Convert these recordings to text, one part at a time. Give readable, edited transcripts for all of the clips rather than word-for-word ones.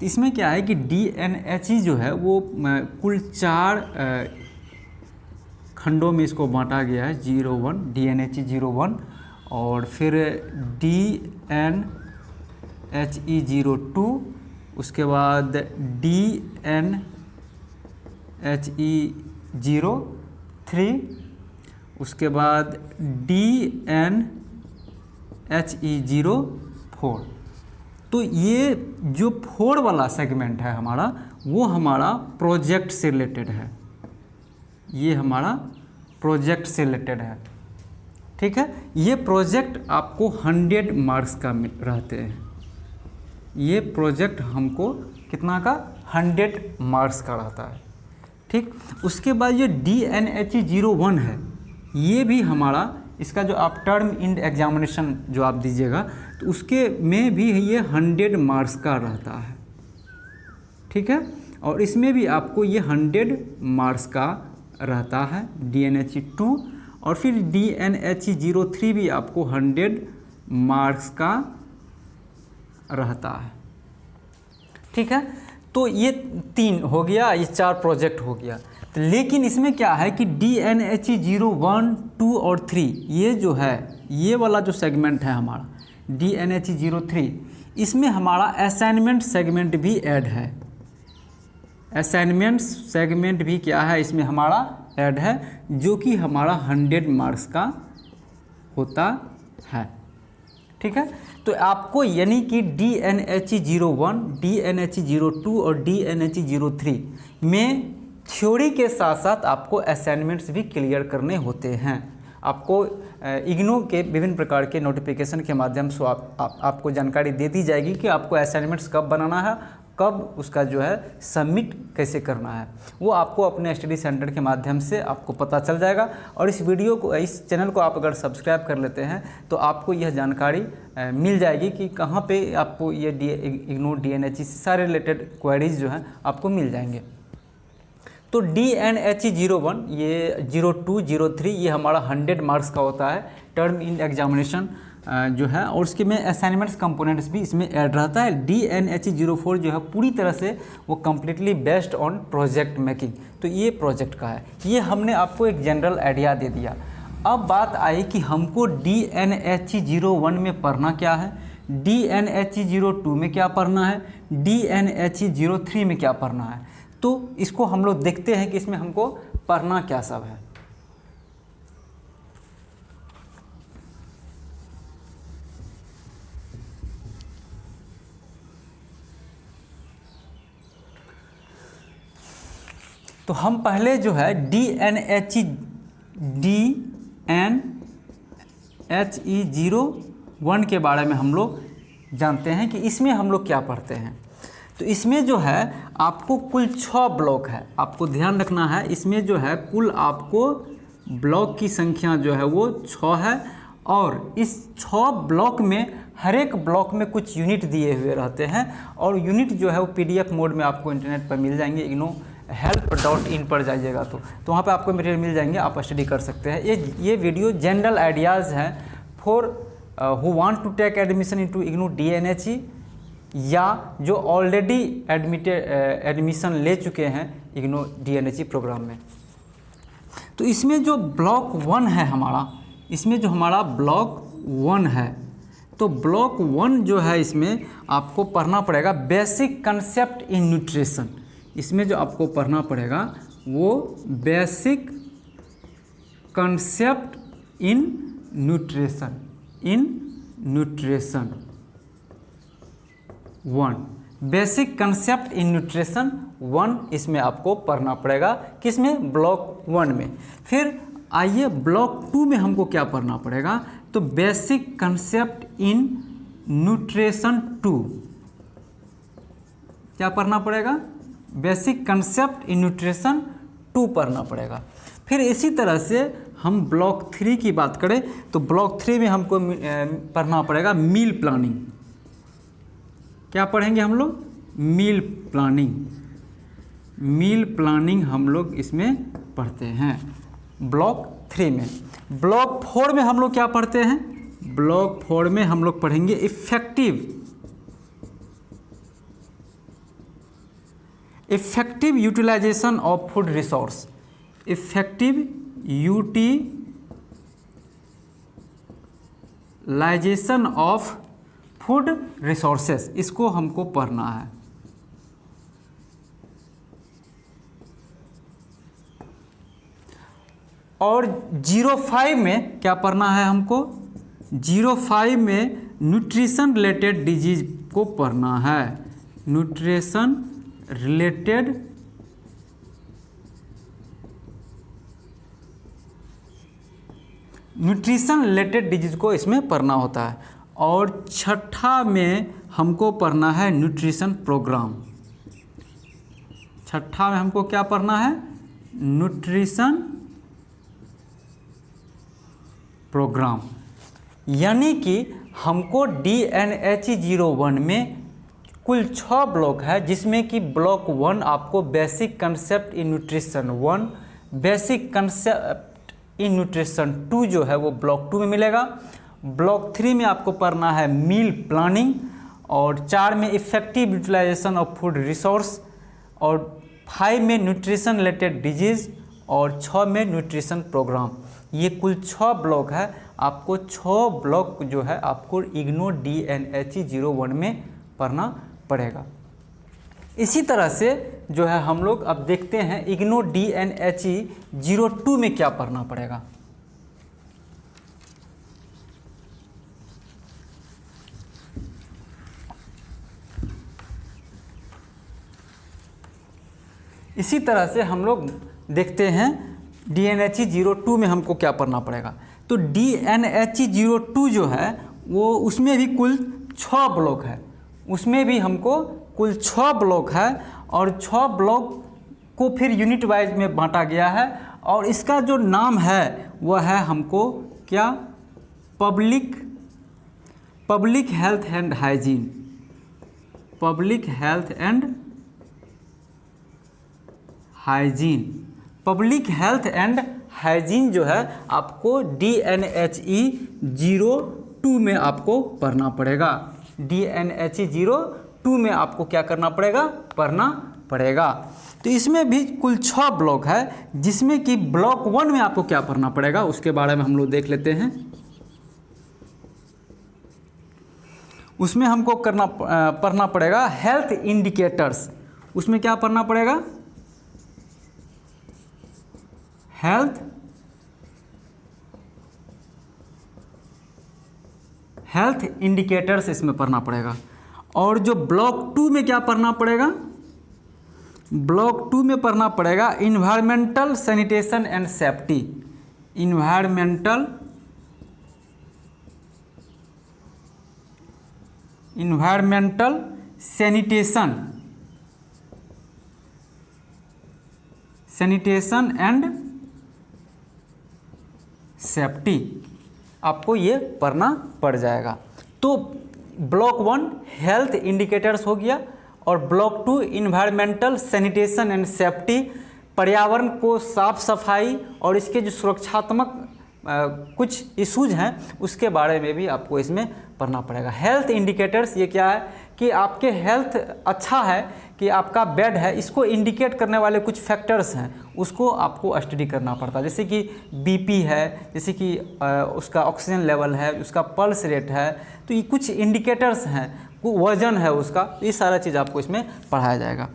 तो इसमें क्या है कि DNHE जो है वो कुल 4 खंडों में इसको बांटा गया है, 01 DNHE 01, और फिर DNHE 02, उसके बाद DNHE 03, उसके बाद DNHE 04। तो ये जो 4 वाला सेगमेंट है हमारा, वो हमारा प्रोजेक्ट से रिलेटेड है, ये हमारा प्रोजेक्ट से रिलेटेड है, ठीक है। ये प्रोजेक्ट आपको 100 मार्क्स का रहते हैं, ये प्रोजेक्ट हमको कितना का 100 मार्क्स का रहता है, ठीक। उसके बाद ये DNHE 01 है, ये भी हमारा, इसका जो आप टर्म इंड एग्जामिनेशन जो आप दीजिएगा तो उसके में भी ये 100 मार्क्स का रहता है, ठीक है। और इसमें भी आपको ये 100 मार्क्स का रहता है DNHE 2, और फिर DNHE 03 भी आपको 100 मार्क्स का रहता है, ठीक है। तो ये 3 हो गया, ये 4 प्रोजेक्ट हो गया। तो लेकिन इसमें क्या है कि DNHE 01, 2 और 3, ये जो है, ये वाला जो सेगमेंट है हमारा DNHE 03, इसमें हमारा असाइनमेंट सेगमेंट भी ऐड है। असाइनमेंट सेगमेंट भी क्या है, इसमें हमारा ऐड है, जो कि हमारा 100 मार्क्स का होता है, ठीक है। तो आपको यानी कि DNHE 01, DNHE 02 और DNHE 03 में थ्योरी के साथ साथ आपको असाइनमेंट्स भी क्लियर करने होते हैं। आपको इग्नू के विभिन्न प्रकार के नोटिफिकेशन के माध्यम से आपको जानकारी दे दी जाएगी कि आपको असाइनमेंट्स कब बनाना है, कब उसका जो है सबमिट कैसे करना है, वो आपको अपने स्टडी सेंटर के माध्यम से आपको पता चल जाएगा। और इस वीडियो को, इस चैनल को आप अगर सब्सक्राइब कर लेते हैं तो आपको यह जानकारी मिल जाएगी कि कहाँ पे आपको ये इग्नू DNHE से सारे रिलेटेड क्वेरीज जो हैं आपको मिल जाएंगे। तो DNHE 01, ये 02, 03 ये हमारा 100 मार्क्स का होता है, टर्म इन एग्जामिनेशन जो है, और उसके में असाइनमेंट्स कंपोनेंट्स भी इसमें ऐड रहता है। DNHE 04 जो है पूरी तरह से वो completely based on project making, तो ये प्रोजेक्ट का है। ये हमने आपको एक जनरल आइडिया दे दिया। अब बात आई कि हमको DNHE 01 में पढ़ना क्या है, DNHE 02 में क्या पढ़ना है, DNHE 03 में क्या पढ़ना है। तो इसको हम लोग देखते हैं कि इसमें हमको पढ़ना क्या सब है। तो हम पहले जो है DNHE 01 के बारे में हम लोग जानते हैं कि इसमें हम लोग क्या पढ़ते हैं। तो इसमें जो है आपको कुल 6 ब्लॉक है, आपको ध्यान रखना है। इसमें जो है कुल आपको ब्लॉक की संख्या जो है वो 6 है, और इस 6 ब्लॉक में हर एक ब्लॉक में कुछ यूनिट दिए हुए रहते हैं, और यूनिट जो है वो PDF मोड में आपको इंटरनेट पर मिल जाएंगे। ignohelp.in पर जाइएगा तो वहाँ पे आपको मटेरियल मिल जाएंगे, आप स्टडी कर सकते हैं। ये वीडियो जनरल आइडियाज़ हैं for who want to take admission into IGNOU DNHE, या जो ऑलरेडी एडमिशन ले चुके हैं इग्नू DNHE प्रोग्राम में। तो इसमें जो ब्लॉक 1 है हमारा, इसमें जो हमारा ब्लॉक 1 है, तो ब्लॉक 1 जो है इसमें आपको पढ़ना पड़ेगा बेसिक कंसेप्ट इन न्यूट्रिशन। इसमें जो आपको पढ़ना पड़ेगा वो basic concept in nutrition, 1 basic concept in nutrition 1 इसमें आपको पढ़ना पड़ेगा, किसमें, ब्लॉक 1 में। फिर आइए ब्लॉक 2 में हमको क्या पढ़ना पड़ेगा, तो बेसिक कंसेप्ट इन न्यूट्रिशन 2 क्या पढ़ना पड़ेगा, बेसिक कंसेप्ट इन न्यूट्रिशन 2 पढ़ना पड़ेगा। फिर इसी तरह से हम ब्लॉक 3 की बात करें तो ब्लॉक 3 में हमको पढ़ना पड़ेगा मील प्लानिंग। क्या पढ़ेंगे हम लोग, मील प्लानिंग हम लोग इसमें पढ़ते हैं ब्लॉक 3 में। ब्लॉक 4 में हम लोग क्या पढ़ते हैं, ब्लॉक 4 में हम लोग पढ़ेंगे effective effective utilization of food resource, effective utilization of food resources, इसको हमको पढ़ना है। और 05 में क्या पढ़ना है हमको, 05 में न्यूट्रिशन रिलेटेड डिजीज को पढ़ना है। न्यूट्रिशन रिलेटेड डिजीज को इसमें पढ़ना होता है। और छठा में हमको पढ़ना है न्यूट्रिशन प्रोग्राम। छठा में हमको क्या पढ़ना है, न्यूट्रिशन प्रोग्राम। यानी कि हमको DNH01 में कुल 6 ब्लॉक है, जिसमें कि ब्लॉक 1 आपको basic concept in nutrition 1, basic concept in nutrition 2 जो है वो ब्लॉक 2 में मिलेगा। ब्लॉक 3 में आपको पढ़ना है मील प्लानिंग, और 4 में effective utilization of food resource, और 5 में न्यूट्रिशन रिलेटेड डिजीज़, और 6 में न्यूट्रिशन प्रोग्राम। ये कुल 6 ब्लॉक है। आपको 6 ब्लॉक जो है आपको इग्नो DNH01 में पढ़ना पड़ेगा। इसी तरह से जो है हम लोग अब देखते हैं इग्नो DNH02 में क्या पढ़ना पड़ेगा। इसी तरह से हम लोग देखते हैं DNH02 में हमको क्या पढ़ना पड़ेगा। तो DNH02 जो है वो उसमें भी कुल 6 ब्लॉक है, उसमें भी हमको कुल 6 ब्लॉक है, और 6 ब्लॉक को फिर यूनिट वाइज में बांटा गया है। और इसका जो नाम है वह है हमको क्या, public health and hygiene, public health and hygiene. Public health and hygiene जो है आपको DNHE02 में आपको पढ़ना पड़ेगा। DNHE02 में आपको क्या करना पड़ेगा, पढ़ना पड़ेगा। तो इसमें भी कुल 6 ब्लॉक है, जिसमें कि ब्लॉक 1 में आपको क्या पढ़ना पड़ेगा उसके बारे में हम लोग देख लेते हैं। उसमें हमको पढ़ना पड़ेगा हेल्थ इंडिकेटर्स। उसमें क्या पढ़ना पड़ेगा, हेल्थ इंडिकेटर्स इसमें पढ़ना पड़ेगा। और जो ब्लॉक 2 में क्या पढ़ना पड़ेगा, ब्लॉक 2 में पढ़ना पड़ेगा environmental sanitation and safety, environmental sanitation and safety, आपको ये पढ़ना पड़ जाएगा। तो ब्लॉक 1 हेल्थ इंडिकेटर्स हो गया, और block 2 environmental sanitation and safety, पर्यावरण को साफ सफाई और इसके जो सुरक्षात्मक कुछ इश्यूज हैं उसके बारे में भी आपको इसमें पढ़ना पड़ेगा। हेल्थ इंडिकेटर्स ये क्या है कि आपके हेल्थ अच्छा है कि आपका बेड है, इसको इंडिकेट करने वाले कुछ फैक्टर्स हैं, उसको आपको स्टडी करना पड़ता है। जैसे कि बीपी है, जैसे कि उसका ऑक्सीजन लेवल है, उसका पल्स रेट है, तो ये कुछ इंडिकेटर्स हैं, वजन है उसका, ये सारा चीज़ आपको इसमें पढ़ाया जाएगा।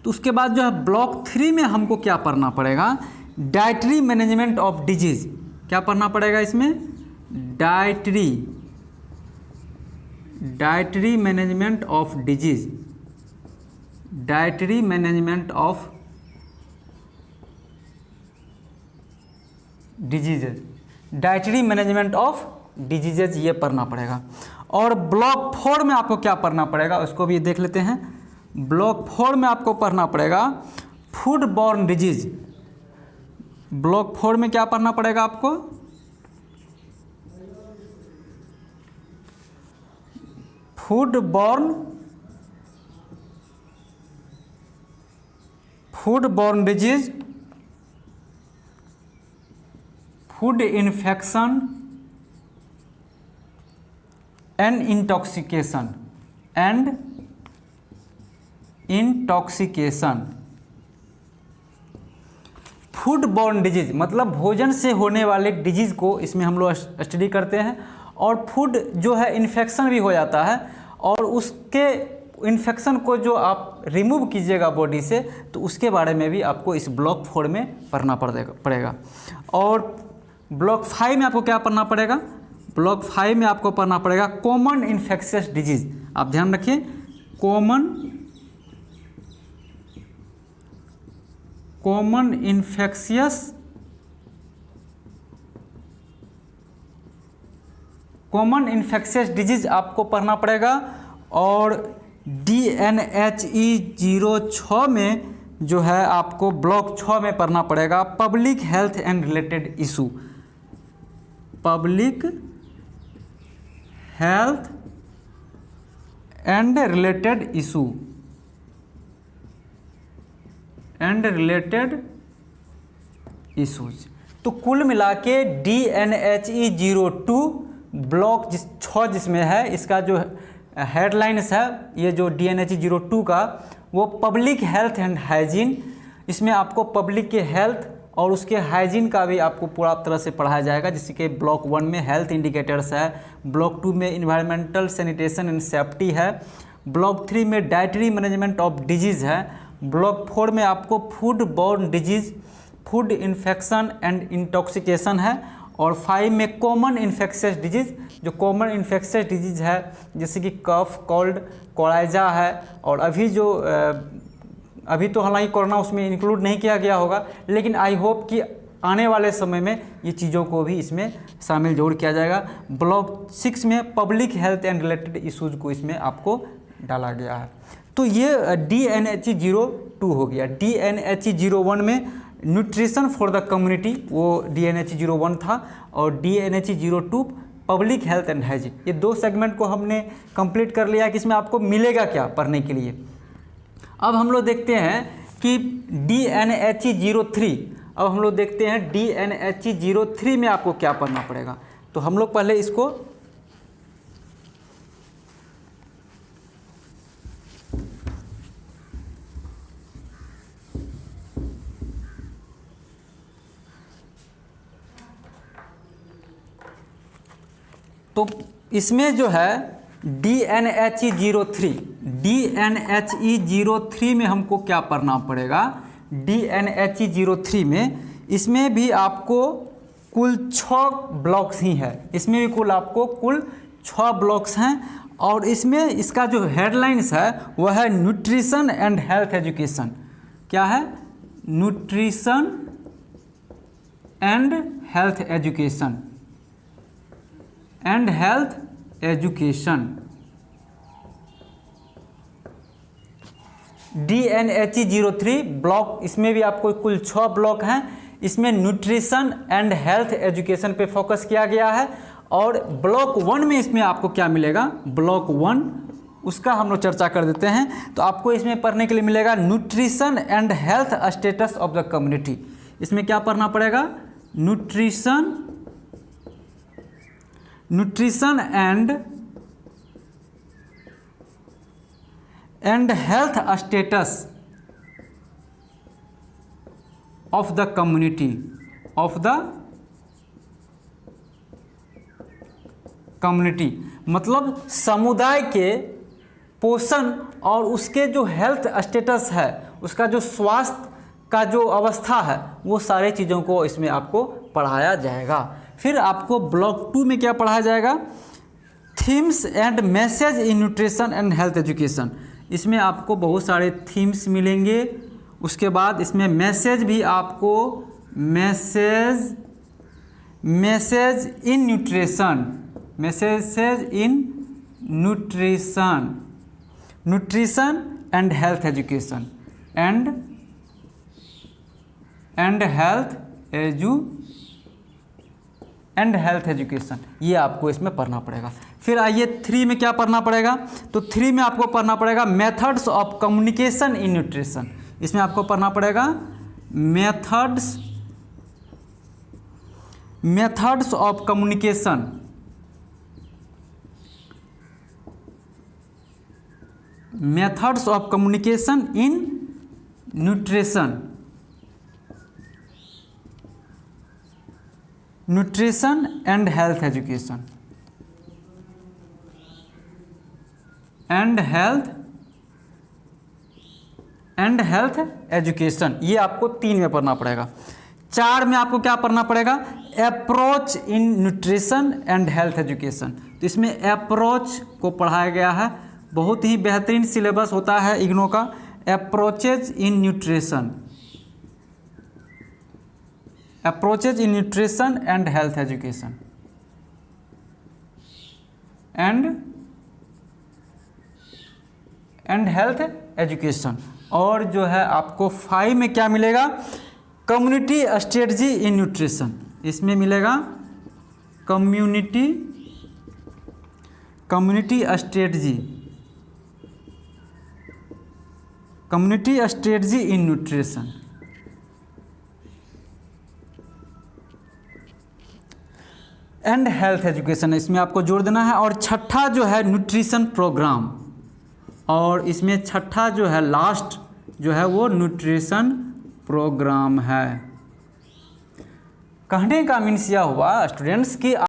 तो उसके बाद जो है ब्लॉक 3 में हमको क्या पढ़ना पड़ेगा, डाइटरी मैनेजमेंट ऑफ डिजीज़। क्या पढ़ना पड़ेगा इसमें, dietary management of disease, dietary management of diseases, dietary management of diseases ये पढ़ना पड़ेगा। और ब्लॉक 4 में आपको क्या पढ़ना पड़ेगा उसको भी देख लेते हैं। ब्लॉक 4 में आपको पढ़ना पड़ेगा फूड बॉर्न डिजीज। ब्लॉक 4 में क्या पढ़ना पड़ेगा आपको, food borne disease, food infection and intoxication intoxication. Food borne disease मतलब भोजन से होने वाले डिजीज को इसमें हम लोग स्टडी करते हैं। और फूड जो है इन्फेक्शन भी हो जाता है, और उसके इन्फेक्शन को जो आप रिमूव कीजिएगा बॉडी से, तो उसके बारे में भी आपको इस ब्लॉक 4 में पढ़ना पड़ेगा। और ब्लॉक 5 में आपको क्या पढ़ना पड़ेगा? ब्लॉक 5 में आपको पढ़ना पड़ेगा कॉमन इन्फेक्शियस डिजीज। आप ध्यान रखिए, कॉमन इन्फेक्शियस डिजीज आपको पढ़ना पड़ेगा। और DNHE 06 में जो है आपको ब्लॉक 6 में पढ़ना पड़ेगा public health and related issue. Public health and related issue and related issues. तो कुल मिला के DNHE 02 ब्लॉक 6 जिसमें है, इसका जो हेडलाइंस है ये जो DNHE 02 का, वो पब्लिक हेल्थ एंड हाइजीन। इसमें आपको पब्लिक के हेल्थ और उसके हाइजीन का भी आपको पूरा तरह से पढ़ाया जाएगा, जिससे कि ब्लॉक 1 में हेल्थ इंडिकेटर्स है, ब्लॉक 2 में इन्वायरमेंटल सैनिटेशन एंड सेफ्टी है, ब्लॉक 3 में डाइटरी मैनेजमेंट ऑफ डिजीज़ है, ब्लॉक 4 में आपको food borne disease, food infection and intoxication है, और 5 में कॉमन इन्फेक्शियस डिजीज़। जो कॉमन इन्फेक्शियस डिजीज़ है जैसे कि कफ, कोल्ड, कोराइजा है, और अभी तो हालांकि कोरोना उसमें इंक्लूड नहीं किया गया होगा, लेकिन आई होप कि आने वाले समय में ये चीज़ों को भी इसमें शामिल जरूर किया जाएगा। ब्लॉक 6 में public health and related issues को इसमें आपको डाला गया है। तो ये DNHE 02 हो गया। DNHE 01 में न्यूट्रिशन फॉर द कम्युनिटी, वो DNHE 01 था, और DNHE 02 public health and hygiene. ये 2 सेगमेंट को हमने कंप्लीट कर लिया कि इसमें आपको मिलेगा क्या पढ़ने के लिए। अब हम लोग देखते हैं कि DNHE 03, अब हम लोग देखते हैं DNHE 03 में आपको क्या पढ़ना पड़ेगा। तो हम लोग पहले इसको तो इसमें जो है DNHE 03 में हमको क्या पढ़ना पड़ेगा? DNHE 03 में इसमें भी आपको कुल 6 ब्लॉक्स ही है। इसमें भी कुल 6 ब्लॉक्स हैं, और इसमें इसका जो हेडलाइंस है वह है न्यूट्रिशन एंड हेल्थ एजुकेशन। क्या है? Nutrition and health education DNHE 03 block, इसमें भी आपको कुल 6 ब्लॉक हैं। इसमें न्यूट्रिशन एंड हेल्थ एजुकेशन पे फोकस किया गया है। और ब्लॉक 1 में इसमें आपको क्या मिलेगा? ब्लॉक 1 उसका हम लोग चर्चा कर देते हैं। तो आपको इसमें पढ़ने के लिए मिलेगा nutrition and health status of the community. इसमें क्या पढ़ना पड़ेगा? Nutrition and health status of the community मतलब समुदाय के पोषण और उसके जो हेल्थ स्टेटस है, उसका जो स्वास्थ्य का जो अवस्था है, वो सारे चीज़ों को इसमें आपको पढ़ाया जाएगा। फिर आपको ब्लॉक 2 में क्या पढ़ाया जाएगा? Themes and message in nutrition and health education. इसमें आपको बहुत सारे थीम्स मिलेंगे। उसके बाद इसमें मैसेज भी आपको message in nutrition and health education and health education, ये आपको इसमें पढ़ना पड़ेगा। फिर आइए 3 में क्या पढ़ना पड़ेगा? तो 3 में आपको पढ़ना पड़ेगा methods of communication in nutrition. इसमें आपको पढ़ना पड़ेगा methods of communication methods of communication in nutrition, nutrition and health education, and health education. ये आपको 3 में पढ़ना पड़ेगा। 4 में आपको क्या पढ़ना पड़ेगा? Approach in nutrition and health education. तो इसमें अप्रोच को पढ़ाया गया है, बहुत ही बेहतरीन सिलेबस होता है इग्नो का। Approaches in nutrition, approaches in nutrition and health education, and health education. और जो है आपको 5 में क्या मिलेगा? Community strategy in nutrition. इसमें मिलेगा community strategy in nutrition and health education, इसमें आपको जोड़ देना है। और छठा जो है न्यूट्रिशन प्रोग्राम, और इसमें छठा जो है लास्ट जो है वो न्यूट्रिशन प्रोग्राम है। कहने का मीन्स यह हुआ स्टूडेंट्स कि